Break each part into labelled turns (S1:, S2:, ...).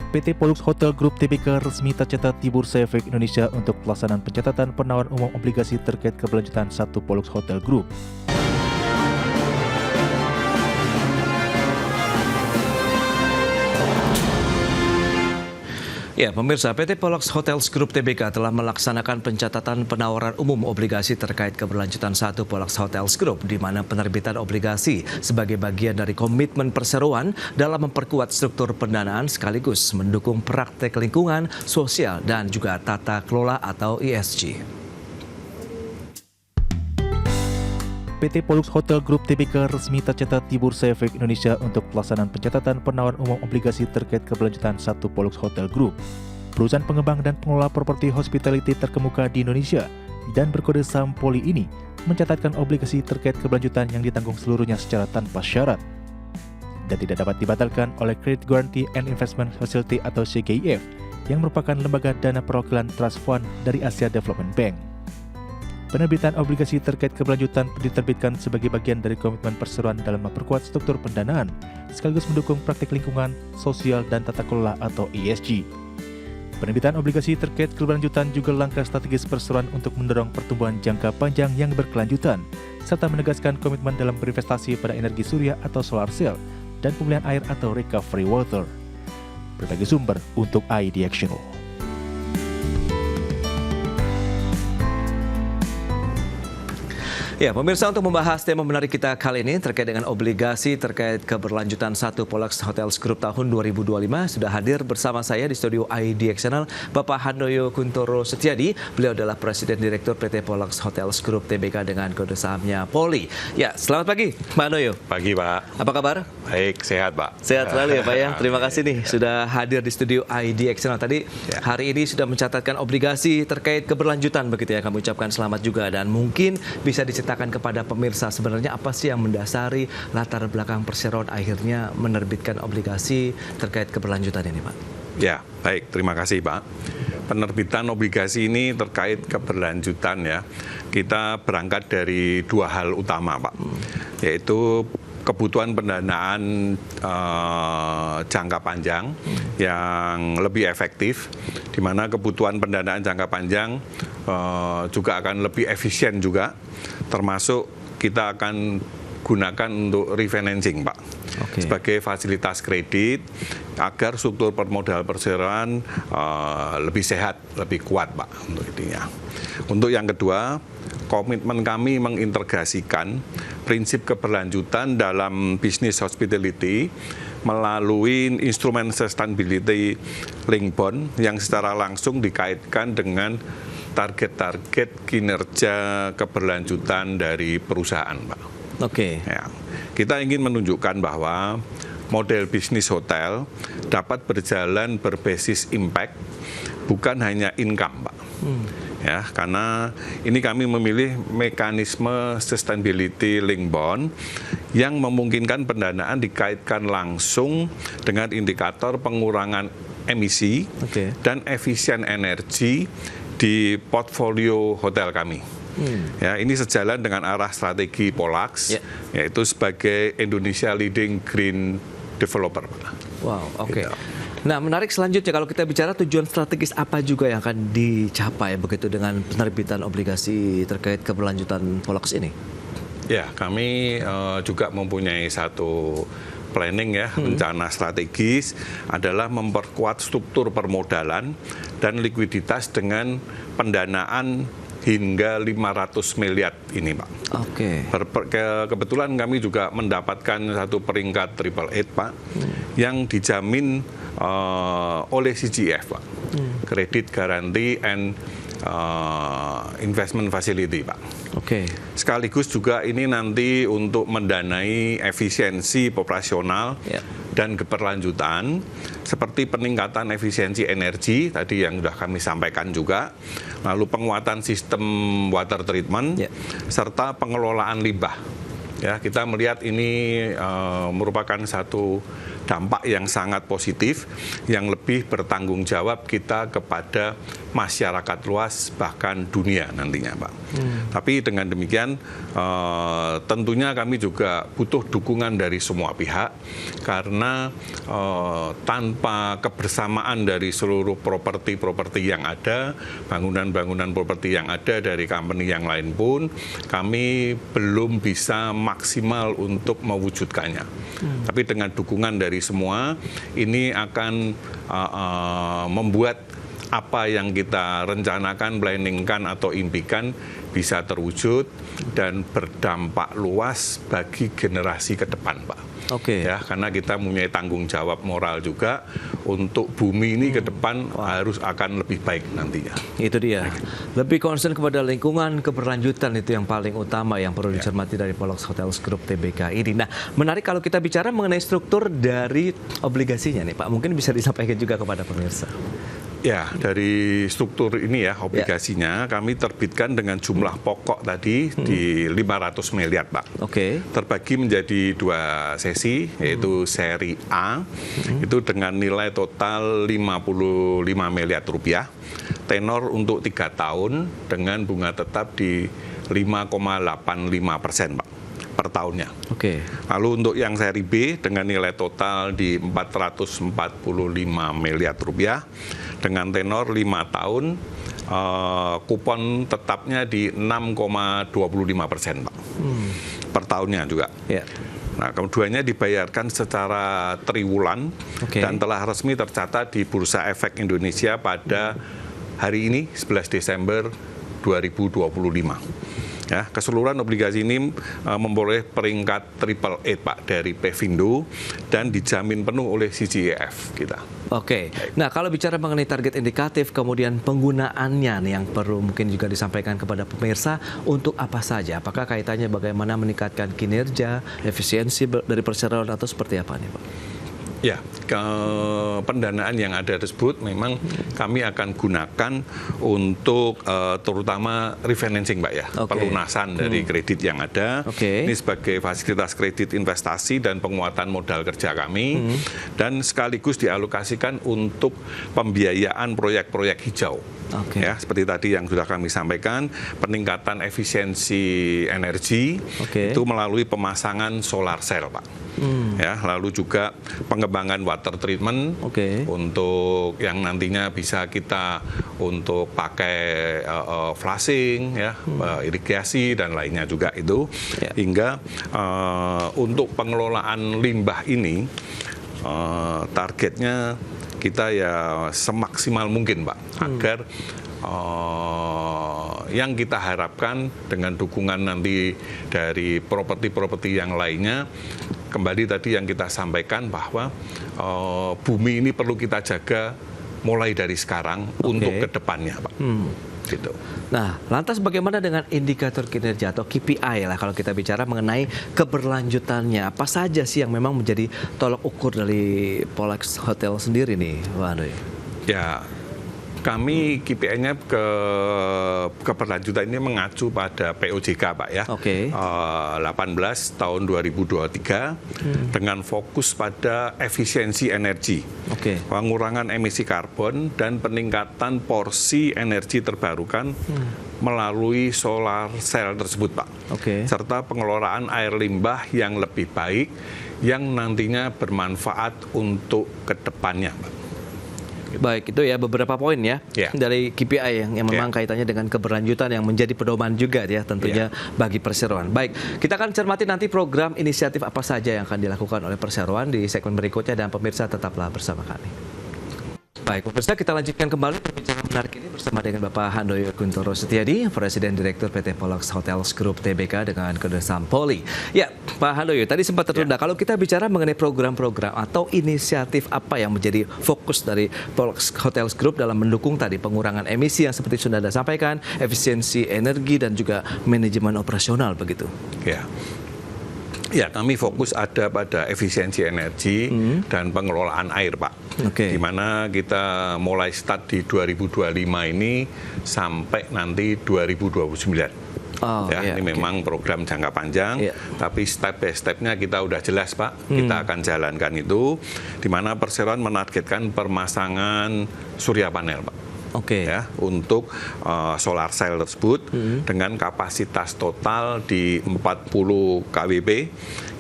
S1: PT Pollux Hotel Group Tbk resmi tercatat di Bursa Efek Indonesia untuk pelaksanaan pencatatan penawaran umum obligasi terkait keberlanjutan satu Pollux Hotel Group.
S2: Ya, pemirsa, PT Pollux Hotels Group Tbk telah melaksanakan pencatatan penawaran umum obligasi terkait keberlanjutan satu Pollux Hotels Group, di mana penerbitan obligasi sebagai bagian dari komitmen perseroan dalam memperkuat struktur pendanaan sekaligus mendukung praktek lingkungan, sosial, dan juga tata kelola atau ESG.
S1: PT Pollux Hotel Group Tbk resmi tercatat di Bursa Efek Indonesia untuk pelaksanaan pencatatan penawaran umum obligasi terkait keberlanjutan satu Pollux Hotel Group. Perusahaan pengembang dan pengelola properti hospitality terkemuka di Indonesia dan berkode saham Poli ini mencatatkan obligasi terkait keberlanjutan yang ditanggung seluruhnya secara tanpa syarat dan tidak dapat dibatalkan oleh Credit Guarantee and Investment Facility atau CGIF yang merupakan lembaga dana perwakilan Trust Fund dari Asia Development Bank. Penerbitan obligasi terkait keberlanjutan diterbitkan sebagai bagian dari komitmen perseroan dalam memperkuat struktur pendanaan, sekaligus mendukung praktik lingkungan, sosial, dan tata kelola atau ESG. Penerbitan obligasi terkait keberlanjutan juga langkah strategis perseroan untuk mendorong pertumbuhan jangka panjang yang berkelanjutan, serta menegaskan komitmen dalam berinvestasi pada energi surya atau solar cell, dan pemulihan air atau recovery water. Berbagai sumber untuk ID Action.
S2: Ya, pemirsa, untuk membahas tema menarik kita kali ini terkait dengan obligasi terkait keberlanjutan satu Pollux Hotels Group tahun 2025, sudah hadir bersama saya di studio ID Channel Bapak Handoyo Kuntoro Setiadi. Beliau adalah Presiden Direktur PT Pollux Hotels Group Tbk dengan kode sahamnya Poli. Ya, selamat pagi Pak Handoyo.
S3: Pagi Pak.
S2: Apa kabar?
S3: Baik, sehat Pak.
S2: Sehat selalu ya Pak ya. Terima kasih nih sudah hadir di studio ID Channel. Tadi hari ini sudah mencatatkan obligasi terkait keberlanjutan begitu ya. Kami ucapkan selamat juga, dan mungkin bisa diceritakan kepada pemirsa sebenarnya apa sih yang mendasari latar belakang perseroan akhirnya menerbitkan obligasi terkait keberlanjutan ini Pak?
S3: Ya, baik. Terima kasih Pak. Penerbitan obligasi ini terkait keberlanjutan ya. Kita berangkat dari dua hal utama Pak, yaitu kebutuhan pendanaan jangka panjang yang lebih efektif, di mana kebutuhan pendanaan jangka panjang juga akan lebih efisien juga, termasuk kita akan gunakan untuk refinancing Pak, sebagai fasilitas kredit agar struktur permodal perseroan lebih sehat, lebih kuat Pak untuk intinya. Untuk yang kedua, komitmen kami mengintegrasikan prinsip keberlanjutan dalam bisnis hospitality melalui instrumen sustainability link bond yang secara langsung dikaitkan dengan target-target kinerja keberlanjutan dari perusahaan, Pak. Ya, kita ingin menunjukkan bahwa model bisnis hotel dapat berjalan berbasis impact, bukan hanya income, Pak. Ya, karena ini kami memilih mekanisme sustainability link bond yang memungkinkan pendanaan dikaitkan langsung dengan indikator pengurangan emisi dan efisien energi di portfolio hotel kami. Ya, ini sejalan dengan arah strategi Pollux, yaitu sebagai Indonesia leading green developer.
S2: Wow, oke. Gitu. Nah, menarik selanjutnya kalau kita bicara tujuan strategis apa juga yang akan dicapai begitu dengan penerbitan obligasi terkait keberlanjutan Pollux ini?
S3: Ya, kami juga mempunyai satu planning ya, rencana strategis adalah memperkuat struktur permodalan dan likuiditas dengan pendanaan hingga 500 miliar ini, Pak. Kebetulan kami juga mendapatkan satu peringkat AAA, Pak, yang dijamin oleh CGF, Pak. Credit Guarantee and Investment Facility, Pak. Sekaligus juga ini nanti untuk mendanai efisiensi operasional dan keberlanjutan, seperti peningkatan efisiensi energi tadi yang sudah kami sampaikan juga, lalu penguatan sistem water treatment, serta pengelolaan limbah. Ya, kita melihat ini merupakan satu dampak yang sangat positif, yang lebih bertanggung jawab kita kepada masyarakat luas bahkan dunia nantinya, Pak. Tapi dengan demikian tentunya kami juga butuh dukungan dari semua pihak karena tanpa kebersamaan dari seluruh properti yang ada, bangunan-bangunan properti yang ada dari company yang lain pun kami belum bisa maksimal untuk mewujudkannya. Tapi dengan dukungan dari semua ini akan membuat apa yang kita rencanakan, planningkan atau impikan bisa terwujud dan berdampak luas bagi generasi ke depan, Pak.
S2: Oke.
S3: Ya, karena kita mempunyai tanggung jawab moral juga untuk bumi ini ke depan harus akan lebih baik nantinya.
S2: Itu dia. Lebih concern kepada lingkungan, keberlanjutan itu yang paling utama yang perlu dicermati dari Polax Hotels Group Tbk ini. Nah, menarik kalau kita bicara mengenai struktur dari obligasinya nih, Pak. Mungkin bisa disampaikan juga kepada pemirsa.
S3: Ya, dari struktur ini ya, obligasinya kami terbitkan dengan jumlah pokok tadi di 500 miliar, Pak.
S2: Oke.
S3: Terbagi menjadi 2 sesi, yaitu seri A, itu dengan nilai total 55 miliar rupiah, tenor untuk 3 tahun dengan bunga tetap di 5,85%, Pak, per tahunnya.
S2: Oke.
S3: Lalu untuk yang seri B dengan nilai total di 445 miliar rupiah dengan tenor 5 tahun, kupon tetapnya di 6,25%, Pak, per tahunnya juga.
S2: Ya.
S3: Nah, keduanya dibayarkan secara triwulan dan telah resmi tercatat di Bursa Efek Indonesia pada hari ini 11 Desember 2025. Ya, keseluruhan obligasi ini memperoleh peringkat AAA, Pak, dari Pevindo dan dijamin penuh oleh CGEF kita.
S2: Oke. Nah, kalau bicara mengenai target indikatif, kemudian penggunaannya nih yang perlu mungkin juga disampaikan kepada pemirsa untuk apa saja? Apakah kaitannya bagaimana meningkatkan kinerja, efisiensi dari perseroan atau seperti apa nih, Pak?
S3: Ya, pendanaan yang ada tersebut memang kami akan gunakan untuk terutama refinancing, Pak, ya, pelunasan dari kredit yang ada. Ini sebagai fasilitas kredit investasi dan penguatan modal kerja kami, dan sekaligus dialokasikan untuk pembiayaan proyek-proyek hijau. Ya, seperti tadi yang sudah kami sampaikan, peningkatan efisiensi energi itu melalui pemasangan solar cell, Pak. Ya, lalu juga pengembangan water treatment untuk yang nantinya bisa kita untuk pakai flushing, ya, irigasi dan lainnya juga itu, hingga untuk pengelolaan limbah ini targetnya kita ya semaksimal mungkin, Pak, agar yang kita harapkan dengan dukungan nanti dari properti-properti yang lainnya, kembali tadi yang kita sampaikan bahwa bumi ini perlu kita jaga mulai dari sekarang untuk ke depannya, Pak. Gitu.
S2: Nah, lantas bagaimana dengan indikator kinerja atau KPI lah kalau kita bicara mengenai keberlanjutannya? Apa saja sih yang memang menjadi tolok ukur dari Polax Hotel sendiri nih, Pak Handoyo?
S3: Ya, kami KPI-nya keberlanjutan ini mengacu pada POJK, Pak, ya. 18 tahun 2023 dengan fokus pada efisiensi energi, pengurangan emisi karbon dan peningkatan porsi energi terbarukan melalui solar cell tersebut, Pak. Serta pengelolaan air limbah yang lebih baik yang nantinya bermanfaat untuk kedepannya, Pak.
S2: Baik, itu ya beberapa poin ya dari KPI yang memang kaitannya dengan keberlanjutan yang menjadi pedoman juga ya tentunya bagi perseroan. Baik, kita akan cermati nanti program inisiatif apa saja yang akan dilakukan oleh perseroan di segmen berikutnya, dan pemirsa tetaplah bersama kami. Baik, pemirsa, kita lanjutkan kembali perbincangan menarik ini bersama dengan Bapak Handoyo Guntoro Setiadi, Presiden Direktur PT Polax Hotels Group Tbk dengan kode Sampoli. Ya, Pak Handoyo, tadi sempat tertunda. Kalau kita bicara mengenai program-program atau inisiatif apa yang menjadi fokus dari Polax Hotels Group dalam mendukung tadi pengurangan emisi yang seperti sudah Anda sampaikan, efisiensi energi dan juga manajemen operasional begitu.
S3: Ya, kami fokus ada pada efisiensi energi dan pengelolaan air, Pak. Di mana kita mulai start di 2025 ini sampai nanti 2029.
S2: Oh,
S3: ya,
S2: iya,
S3: ini
S2: oke.
S3: memang program jangka panjang,
S2: Iya.
S3: tapi step by stepnya kita udah jelas Pak. Kita akan jalankan itu, di mana Perseroan menargetkan permasangan surya panel Pak.
S2: Oke.
S3: Ya, untuk solar cell tersebut dengan kapasitas total di 40 kWp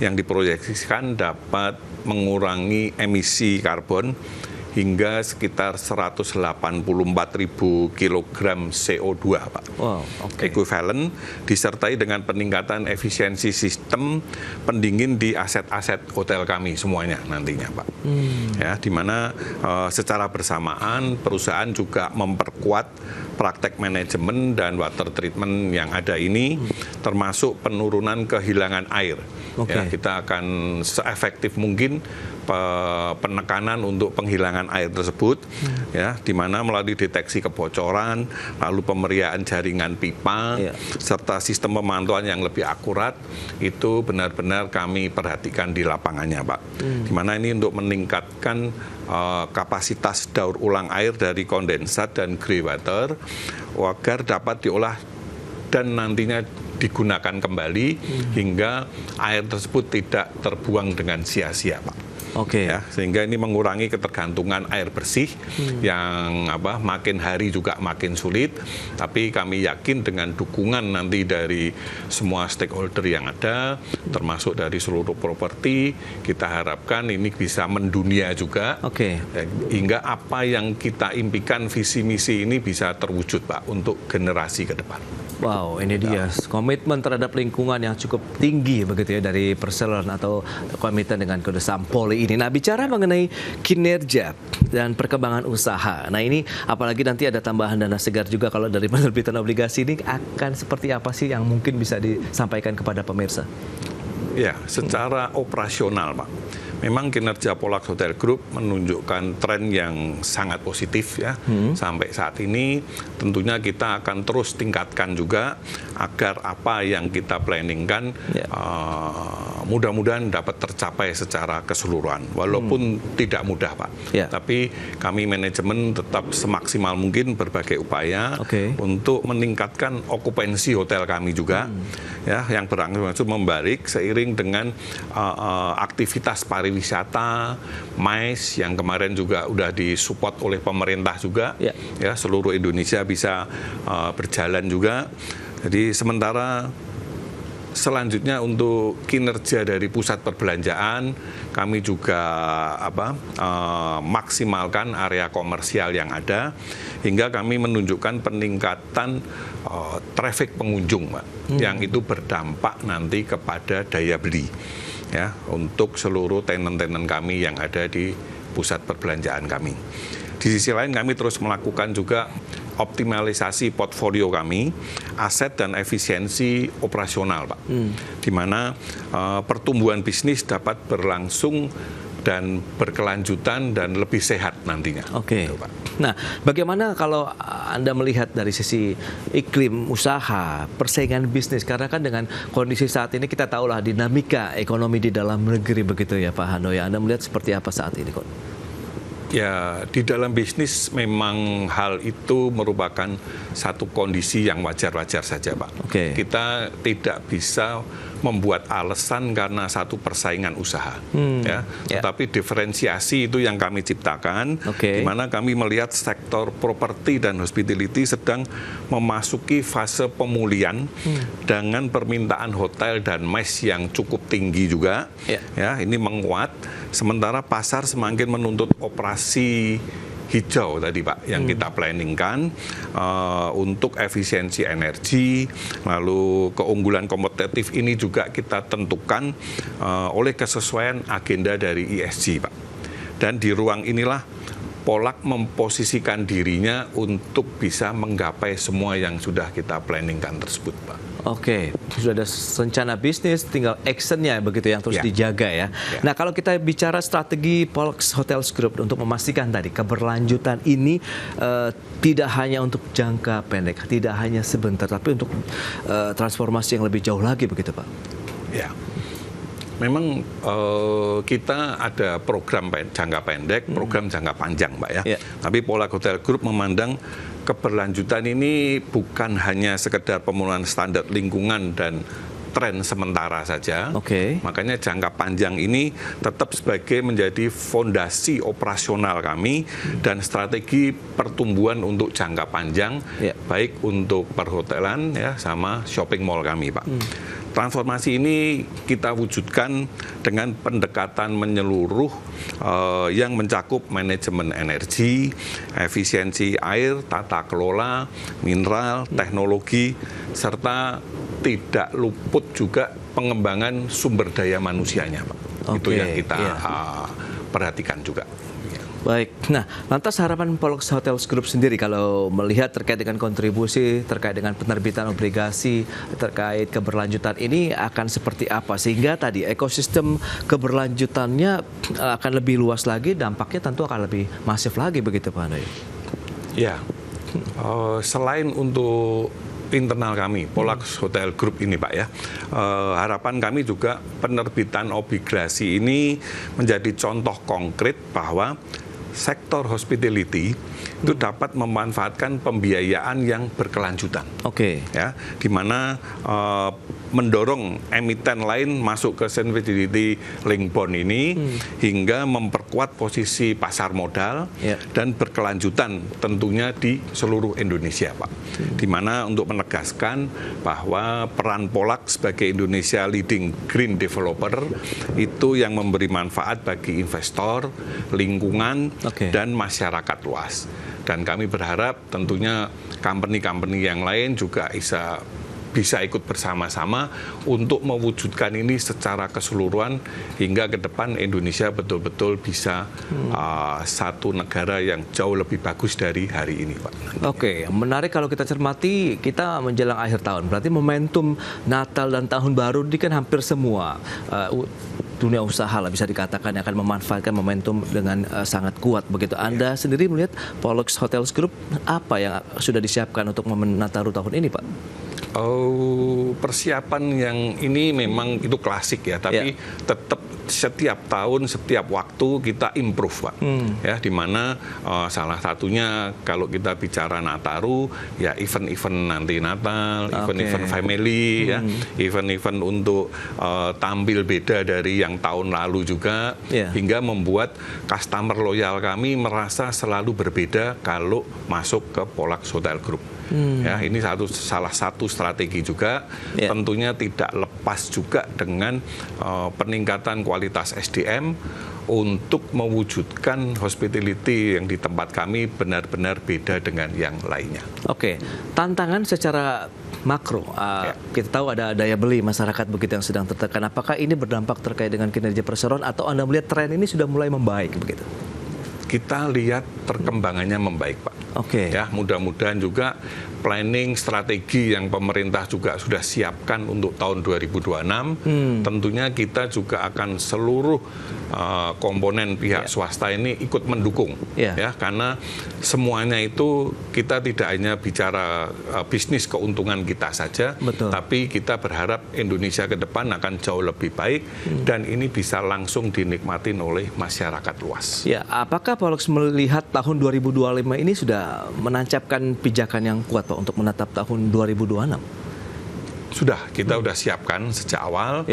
S3: yang diproyeksikan dapat mengurangi emisi karbon hingga sekitar 184.000 kg CO2 Pak.
S2: Wow, oke.
S3: Ekuivalen disertai dengan peningkatan efisiensi sistem pendingin di aset-aset hotel kami semuanya nantinya Pak. Ya, di mana secara bersamaan perusahaan juga memperkuat praktek manajemen dan water treatment yang ada ini, termasuk penurunan kehilangan air.
S2: Oke.
S3: Ya, kita akan seefektif mungkin penekanan untuk penghilangan air tersebut, ya, di mana melalui deteksi kebocoran, lalu pemeriaan jaringan pipa,
S2: Iya.
S3: serta sistem pemantauan yang lebih akurat, itu benar-benar kami perhatikan di lapangannya, Pak. Di mana ini untuk meningkatkan kapasitas daur ulang air dari kondensat dan grey water agar dapat diolah dan nantinya digunakan kembali hingga air tersebut tidak terbuang dengan sia-sia, Pak.
S2: Oke.
S3: Ya, sehingga ini mengurangi ketergantungan air bersih yang makin hari juga makin sulit, tapi kami yakin dengan dukungan nanti dari semua stakeholder yang ada, termasuk dari seluruh properti, kita harapkan ini bisa mendunia juga.
S2: Oke.
S3: Hingga apa yang kita impikan visi misi ini bisa terwujud Pak untuk generasi ke depan.
S2: Wow, ini dia komitmen terhadap lingkungan yang cukup tinggi begitu ya dari Perseroan atau komitmen dengan Kode Sampoli ini. Nah, bicara mengenai kinerja dan perkembangan usaha. Nah, ini apalagi nanti ada tambahan dana segar juga kalau dari penerbitan obligasi ini akan seperti apa sih yang mungkin bisa disampaikan kepada pemirsa?
S3: Ya, secara operasional Pak. Memang kinerja Polax Hotel Group menunjukkan tren yang sangat positif ya. Sampai saat ini tentunya kita akan terus tingkatkan juga agar apa yang kita planningkan mudah-mudahan dapat tercapai secara keseluruhan. Walaupun tidak mudah Pak.
S2: Ya.
S3: Tapi kami manajemen tetap semaksimal mungkin berbagai upaya untuk meningkatkan okupansi hotel kami juga. Ya, yang berangsur membalik seiring dengan aktivitas pariwisata, MICE yang kemarin juga udah disupport oleh pemerintah juga, ya seluruh Indonesia bisa berjalan juga. Jadi sementara selanjutnya untuk kinerja dari pusat perbelanjaan, kami juga maksimalkan area komersial yang ada, hingga kami menunjukkan peningkatan traffic pengunjung, Pak, yang itu berdampak nanti kepada daya beli, ya, untuk seluruh tenan-tenan kami yang ada di pusat perbelanjaan kami. Di sisi lain kami terus melakukan juga optimalisasi portfolio kami, aset dan efisiensi operasional, Pak. Di mana pertumbuhan bisnis dapat berlangsung dan berkelanjutan dan lebih sehat nantinya.
S2: Oke.
S3: Gitu, Pak.
S2: Nah, bagaimana kalau Anda melihat dari sisi iklim usaha, persaingan bisnis? Karena kan dengan kondisi saat ini kita tahulah dinamika ekonomi di dalam negeri begitu ya Pak Handoyo. Anda melihat seperti apa saat ini kok?
S3: Ya, di dalam bisnis memang hal itu merupakan satu kondisi yang wajar-wajar saja, Pak.
S2: Oke.
S3: Kita tidak bisa membuat alasan karena satu persaingan usaha, ya. Tetapi diferensiasi itu yang kami ciptakan, di mana kami melihat sektor properti dan hospitality sedang memasuki fase pemulihan dengan permintaan hotel dan MICE yang cukup tinggi juga, ya, ini menguat. Sementara pasar semakin menuntut operasi hijau tadi Pak, yang kita planningkan untuk efisiensi energi, lalu keunggulan kompetitif ini juga kita tentukan oleh kesesuaian agenda dari ESG Pak. Dan di ruang inilah Polax memposisikan dirinya untuk bisa menggapai semua yang sudah kita planningkan tersebut Pak.
S2: Oke, sudah ada rencana bisnis, tinggal actionnya begitu yang terus dijaga ya. Nah, kalau kita bicara strategi Polax Hotels Group untuk memastikan tadi keberlanjutan ini tidak hanya untuk jangka pendek, tidak hanya sebentar, tapi untuk transformasi yang lebih jauh lagi begitu Pak.
S3: Ya, Memang kita ada program jangka pendek, program jangka panjang, Mbak ya. Tapi Polak Hotel Group memandang keberlanjutan ini bukan hanya sekedar pemenuhan standar lingkungan dan tren sementara saja. Makanya jangka panjang ini tetap sebagai menjadi fondasi operasional kami dan strategi pertumbuhan untuk jangka panjang, baik untuk perhotelan ya sama shopping mall kami, Pak. Transformasi ini kita wujudkan dengan pendekatan menyeluruh yang mencakup manajemen energi, efisiensi air, tata kelola, mineral, teknologi, serta tidak luput juga pengembangan sumber daya manusianya, Pak. Itu yang kita perhatikan juga.
S2: Baik, nah lantas harapan Polux Hotels Group sendiri kalau melihat terkait dengan kontribusi, terkait dengan penerbitan obligasi, terkait keberlanjutan ini akan seperti apa? Sehingga tadi ekosistem keberlanjutannya akan lebih luas lagi, dampaknya tentu akan lebih masif lagi begitu Pak Handoyo?
S3: Ya, selain untuk internal kami, Polux Hotel Group ini Pak ya, harapan kami juga penerbitan obligasi ini menjadi contoh konkret bahwa sektor hospitality itu dapat memanfaatkan pembiayaan yang berkelanjutan. Ya, di mana mendorong emiten lain masuk ke sustainability link bond ini hingga memperkuat posisi pasar modal dan berkelanjutan tentunya di seluruh Indonesia, Pak. Di mana untuk menegaskan bahwa peran Polak sebagai Indonesia leading green developer itu yang memberi manfaat bagi investor, lingkungan, dan masyarakat luas. Dan kami berharap tentunya company-company yang lain juga bisa ikut bersama-sama untuk mewujudkan ini secara keseluruhan hingga ke depan Indonesia betul-betul bisa satu negara yang jauh lebih bagus dari hari ini, Pak.
S2: Menarik kalau kita cermati, kita menjelang akhir tahun, berarti momentum Natal dan Tahun Baru ini kan hampir semua dunia usaha lah bisa dikatakan akan memanfaatkan momentum dengan sangat kuat begitu. Anda sendiri melihat Polux Hotels Group apa yang sudah disiapkan untuk momen Nataru tahun ini, Pak?
S3: Persiapan yang ini memang itu klasik ya, tapi tetap setiap tahun, setiap waktu kita improve, Pak. Ya, di mana salah satunya kalau kita bicara Nataru, ya event-event nanti Natal, event-event family, ya, event-event untuk tampil beda dari yang tahun lalu juga, hingga membuat customer loyal kami merasa selalu berbeda kalau masuk ke Polux Hotel Group. Ya, ini salah satu strategi juga, tentunya tidak lepas juga dengan peningkatan kualitas SDM untuk mewujudkan hospitality yang di tempat kami benar-benar beda dengan yang lainnya. Tantangan secara makro, kita tahu ada daya beli masyarakat begitu yang sedang tertekan. Apakah ini berdampak terkait dengan kinerja perseroan atau Anda melihat tren ini sudah mulai membaik begitu? Kita lihat perkembangannya membaik, Pak. Ya, mudah-mudahan juga planning strategi yang pemerintah juga sudah siapkan untuk tahun 2026, tentunya kita juga akan seluruh komponen pihak swasta ini ikut mendukung, ya, karena semuanya itu kita tidak hanya bicara bisnis keuntungan kita saja, tapi kita berharap Indonesia ke depan akan jauh lebih baik dan ini bisa langsung dinikmatin oleh masyarakat luas.
S2: Ya, apakah Polux melihat tahun 2025 ini sudah menancapkan pijakan yang kuat, Pak, untuk menatap tahun 2026?
S3: Sudah, kita sudah siapkan sejak awal,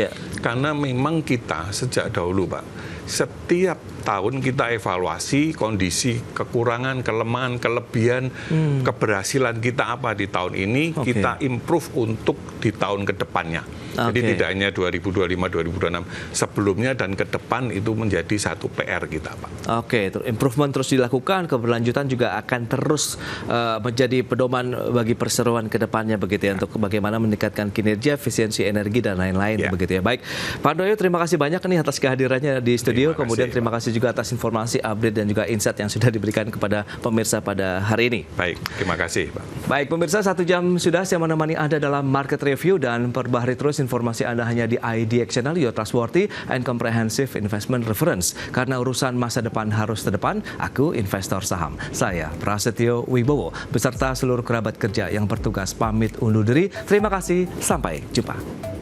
S3: karena memang kita sejak dahulu, Pak, setiap tahun kita evaluasi kondisi kekurangan, kelemahan, kelebihan, keberhasilan kita apa di tahun ini, kita improve untuk di tahun ke depannya. Jadi tidak hanya 2025, 2026, sebelumnya dan ke depan itu menjadi satu PR kita, Pak. Improvement terus dilakukan, keberlanjutan juga akan terus menjadi pedoman bagi perseroan ke depannya begitu ya, untuk bagaimana meningkatkan kinerja, efisiensi energi dan lain-lain begitu ya. Baik, Pak Handoyo, terima kasih banyak nih atas kehadirannya di studio. Kemudian terima kasih juga atas informasi, update dan juga insight yang sudah diberikan kepada pemirsa pada hari ini. Baik, terima kasih, Pak.
S2: Baik, pemirsa, 1 jam sudah saya menemani Anda dalam Market Review dan perbaharui terus informasi Anda hanya di IDX Channel, your trustworthy and comprehensive investment reference. Karena urusan masa depan harus terdepan, aku investor saham. Saya Prasetyo Wibowo beserta seluruh kerabat kerja yang bertugas pamit undur diri. Terima kasih, sampai jumpa.